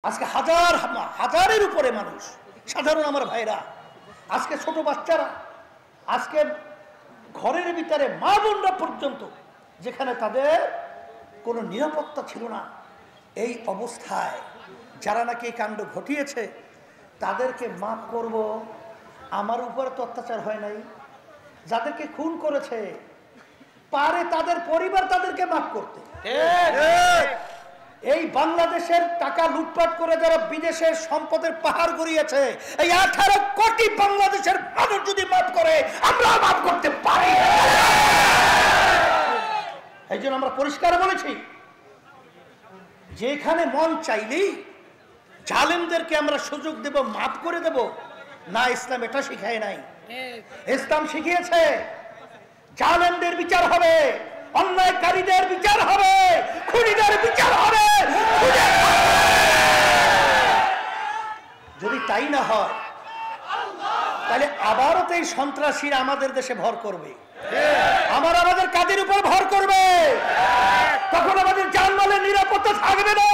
আজকে হাজার হাজারের উপরে মানুষ, সাধারণ আমার ভাইরা, আজকে ছোট বাচ্চারা, আজকে ঘরের ভিতরে মা বোনরা পর্যন্ত, যেখানে তাদের কোনো নিরাপত্তা ছিল না, এই অবস্থায় যারা নাকি এই কাণ্ড ঘটিয়েছে তাদেরকে মাফ করব। আমার উপরে তো অত্যাচার হয় নাই, যাদেরকে খুন করেছে পারে তাদের পরিবার তাদেরকে মাফ করতে। এই বাংলাদেশের টাকা লুটপাট করে যারা বিদেশের সম্পদের পাহাড় গড়িয়েছে, এই 18 কোটি বাংলাদেশের মানুষ যদি মাফ করে, আমরা মাফ করতে পারি। এই জন্য আমরা পরিষ্কার বলেছি, যেখানে মন চাইলেই জালেমদেরকে আমরা সুযোগ দেব, মাফ করে দেব না, ইসলাম এটা শিখায় নাই। ইসলাম শিখিয়েছে জালেমদের বিচার হবে, অন্যায়কারীদের বিচার হবে, খুনিদের বিচার হবে। যদি তাই না হয় তাহলে আবারও তো এই সন্ত্রাসীরা আমাদের দেশে ভর করবে, আমাদের কাদের উপর ভর করবে, তখন আমাদের জানমালের নিরাপত্তা থাকবে না।